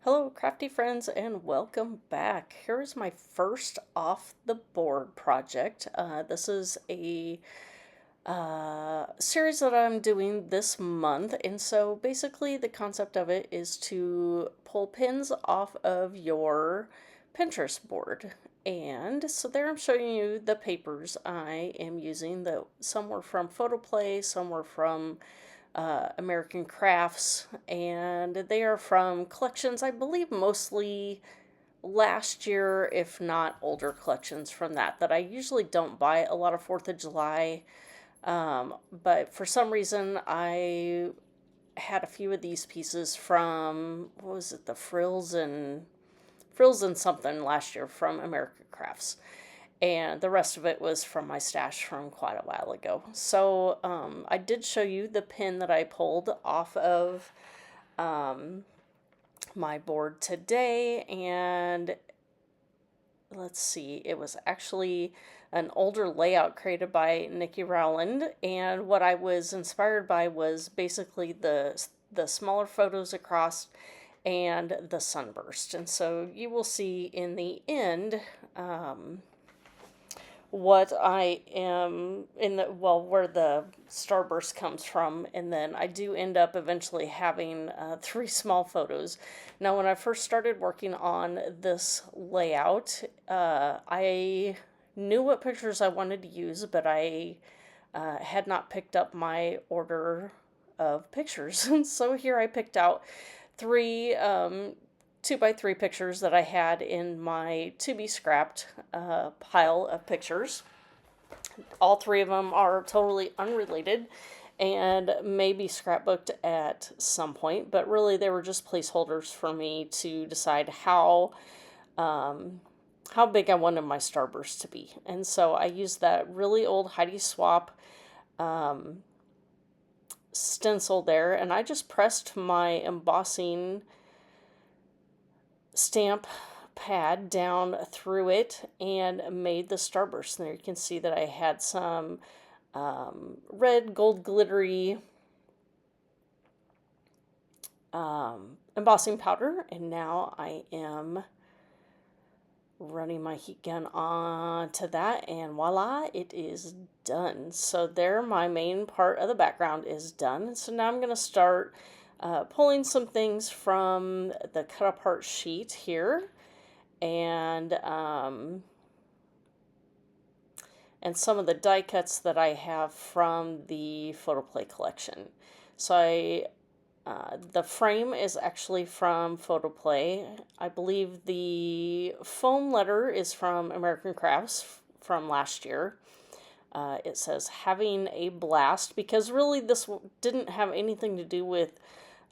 Hello, crafty friends, and welcome back. Here is my first off the board project. This is a series that I'm doing this month, and so basically the concept of it is to pull pins off of your Pinterest board. And so there I'm showing you the papers I am using. Some were from Photoplay, some were from American Crafts, and they are from collections, I believe, mostly last year, if not older collections from that I usually don't buy a lot of 4th of July. But for some reason, I had a few of these pieces from, what was it, the Frills and something last year from American Crafts, and the rest of it was from my stash from quite a while ago. So I did show you the pin that I pulled off of my board today, and let's see, it was actually an older layout created by Nikki Rowland, and what I was inspired by was basically the smaller photos across and the sunburst. And so you will see in the end what I am in the, well, where the starburst comes from, and then I do end up eventually having 3 small photos. Now, when I first started working on this layout, I knew what pictures I wanted to use, but I had not picked up my order of pictures. So here I picked out 3 2x3 pictures that I had in my to be scrapped pile of pictures. All 3 of them are totally unrelated and may be scrapbooked at some point, but really they were just placeholders for me to decide how big I wanted my starburst to be. And so I used that really old Heidi Swap stencil there, and I just pressed my embossing stamp pad down through it and made the starburst. And there you can see that I had some red gold glittery embossing powder, and now I am running my heat gun onto that, and voila, it is done. So there, my main part of the background is done. So now I'm going to start pulling some things from the cut apart sheet here, and some of the die cuts that I have from the Photoplay collection. So the frame is actually from Photoplay. I believe the foam letter is from American Crafts from last year. It says "having a blast," because really this didn't have anything to do with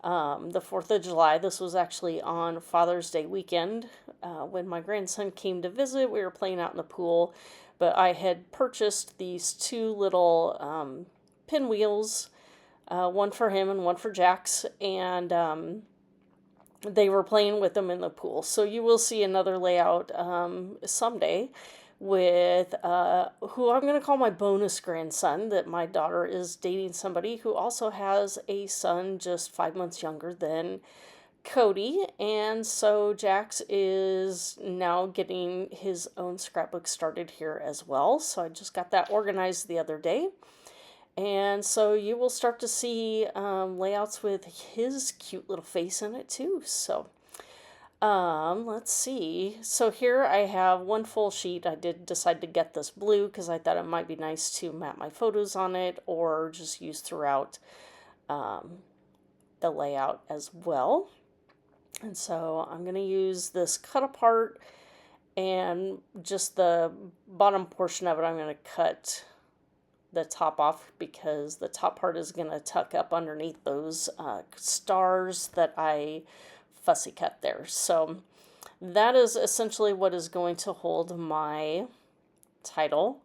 the 4th of July. This was actually on Father's Day weekend. When my grandson came to visit, we were playing out in the pool, but I had purchased these 2 little pinwheels, one for him and one for Jax, and they were playing with them in the pool. So you will see another layout someday with who I'm going to call my bonus grandson, that my daughter is dating somebody who also has a son just 5 months younger than Cody. And so Jax is now getting his own scrapbook started here as well. So I just got that organized the other day. And so you will start to see layouts with his cute little face in it too. So let's see. So here I have 1 full sheet. I did decide to get this blue because I thought it might be nice to map my photos on it or just use throughout the layout as well. And so I'm going to use this cut apart, and just the bottom portion of it I'm going to cut the top off, because the top part is going to tuck up underneath those stars that I fussy cut there. So that is essentially what is going to hold my title.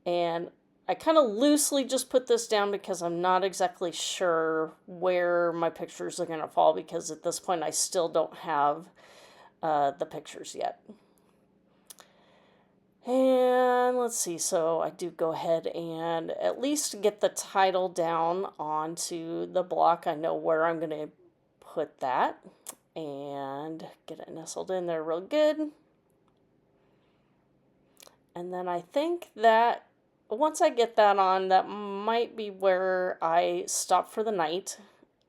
And I kind of loosely just put this down because I'm not exactly sure where my pictures are going to fall, because at this point I still don't have the pictures yet. And let's see, so I do go ahead and at least get the title down onto the block. I know where I'm going to put that. and get it nestled in there real good. And then I think that once I get that on, that might be where I stop for the night.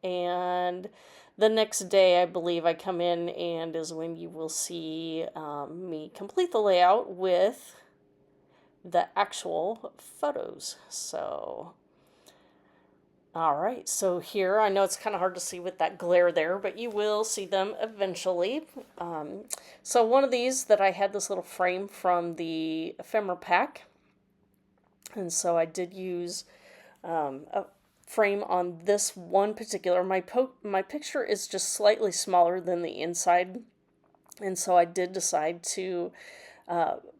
And the next day, I believe I come in and is when you will see me complete the layout with the actual photos. So, all right, so here, I know it's kind of hard to see with that glare there, but you will see them eventually. So one of these that I had this little frame from the ephemera pack, and so I did use a frame on this one particular. My picture is just slightly smaller than the inside, and so I did decide to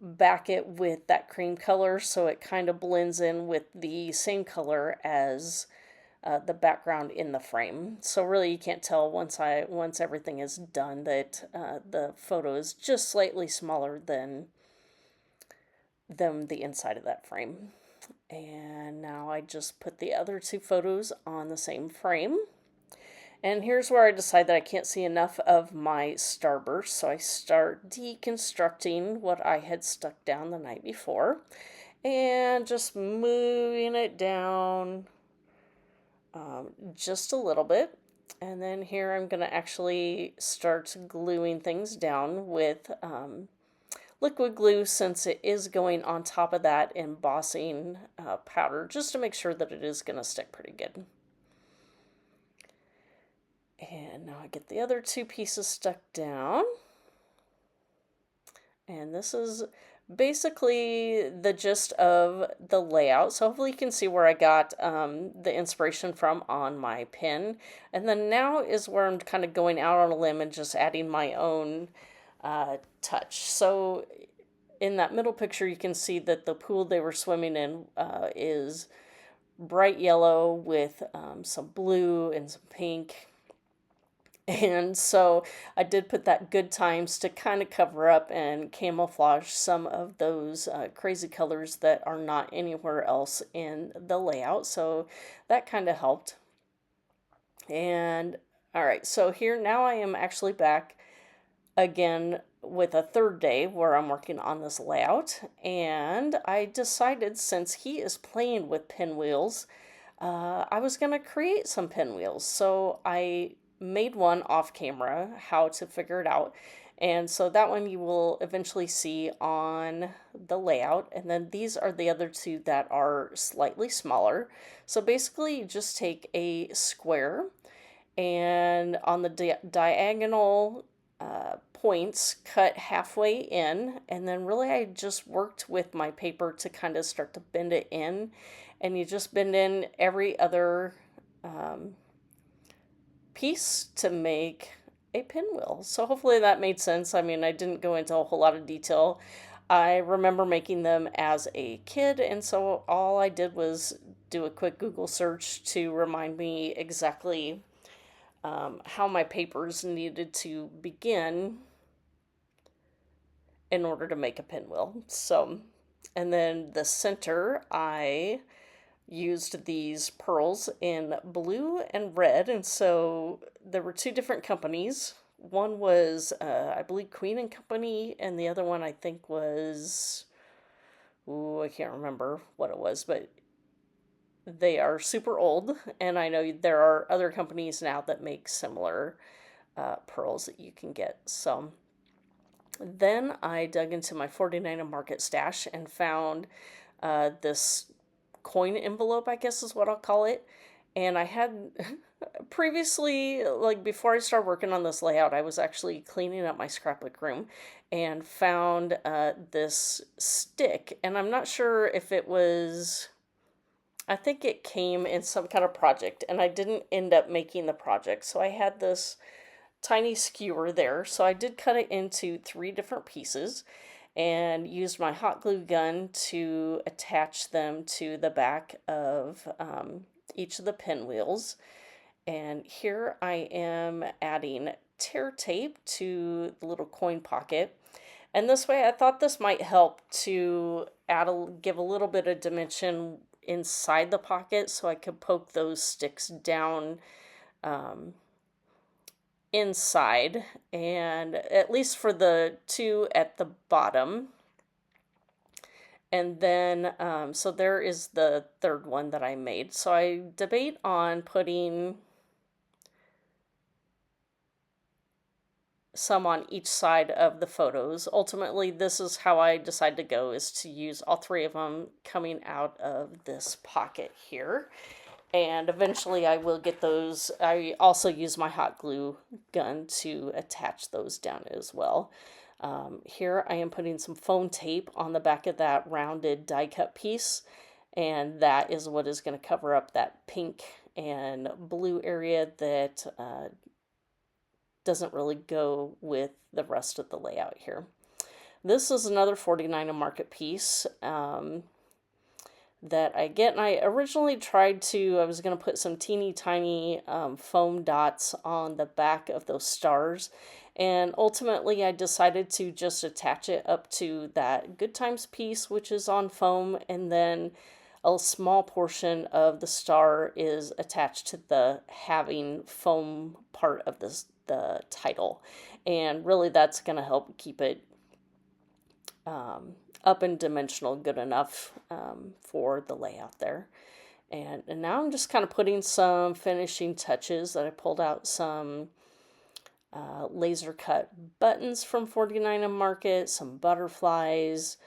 back it with that cream color so it kind of blends in with the same color as the background in the frame. So really, you can't tell once everything is done that the photo is just slightly smaller than the inside of that frame. And now I just put the other two photos on the same frame. And here's where I decide that I can't see enough of my starburst, so I start deconstructing what I had stuck down the night before and just moving it down just a little bit. And then here I'm going to actually start gluing things down with liquid glue, since it is going on top of that embossing powder, just to make sure that it is going to stick pretty good. And now I get the other two pieces stuck down. And this is basically the gist of the layout. So hopefully you can see where I got the inspiration from on my pen. And then now is where I'm kind of going out on a limb and just adding my own touch. So in that middle picture, you can see that the pool they were swimming in is bright yellow with some blue and some pink. And so I did put that good times to kind of cover up and camouflage some of those crazy colors that are not anywhere else in the layout. So that kind of helped. And all right, so here now I am actually back again with a third day where I'm working on this layout. And I decided, since he is playing with pinwheels, I was going to create some pinwheels. So I made one off camera, how to figure it out. And so that one you will eventually see on the layout. And then these are the other two that are slightly smaller. So basically you just take a square, and on the diagonal points cut halfway in, and then really I just worked with my paper to kind of start to bend it in, and you just bend in every other piece to make a pinwheel. So hopefully that made sense. I mean, I didn't go into a whole lot of detail. I remember making them as a kid, and so all I did was do a quick Google search to remind me exactly how my papers needed to begin in order to make a pinwheel. So, and then the center, I used these pearls in blue and red, and so there were two different companies. One was, I believe, Queen and Company, and the other one I think was, I can't remember what it was, but they are super old, and I know there are other companies now that make similar pearls that you can get. So then I dug into my 49 and Market stash and found this coin envelope, I guess is what I'll call it. And I had previously, like before I started working on this layout, I was actually cleaning up my scrapbook room and found this stick. And I'm not sure if it was, I think it came in some kind of project, and I didn't end up making the project. So I had this tiny skewer there. So I did cut it into 3 different pieces and used my hot glue gun to attach them to the back of each of the pinwheels. And here I am adding tear tape to the little coin pocket. And this way I thought this might help to give a little bit of dimension inside the pocket, so I could poke those sticks down inside, and at least for the two at the bottom. And then, so there is the third one that I made. So I debate on putting some on each side of the photos. Ultimately, this is how I decide to go, is to use all three of them coming out of this pocket here. And eventually I will get those. I also use my hot glue gun to attach those down as well. Here I am putting some foam tape on the back of that rounded die cut piece, and that is what is going to cover up that pink and blue area that doesn't really go with the rest of the layout here. This is another 49 a market piece that I get, and I originally tried to, I was going to put some teeny tiny foam dots on the back of those stars, and ultimately I decided to just attach it up to that Good Times piece, which is on foam, and then a small portion of the star is attached to the having foam part of the title, and really that's going to help keep it up and dimensional good enough for the layout there. And now I'm just kind of putting some finishing touches that I pulled out some laser cut buttons from 49 a Market, some butterflies,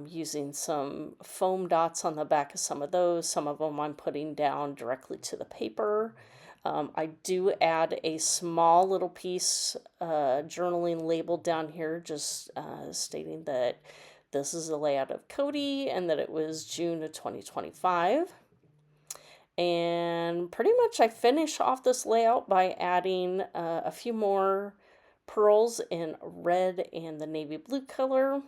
using some foam dots on the back of some of those. Some of them I'm putting down directly to the paper. I do add a small little piece journaling label down here, just stating that this is the layout of Cody and that it was June of 2025. And pretty much I finish off this layout by adding a few more pearls in red and the navy blue color.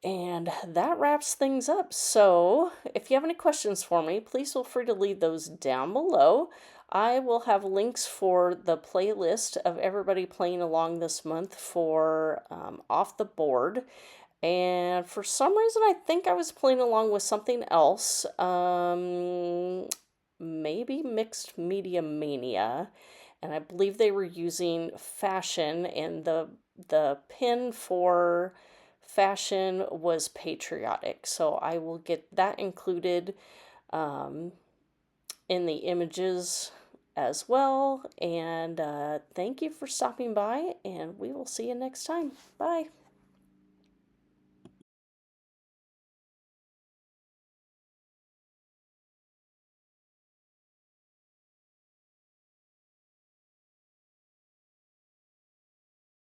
And that wraps things up. So if you have any questions for me, please feel free to leave those down below. I will have links for the playlist of everybody playing along this month for Off the Board. And for some reason, I think I was playing along with something else. Maybe Mixed Media Mania. And I believe they were using fashion, and the pin for fashion was patriotic. So I will get that included in the images as well. And thank you for stopping by, and we will see you next time. Bye.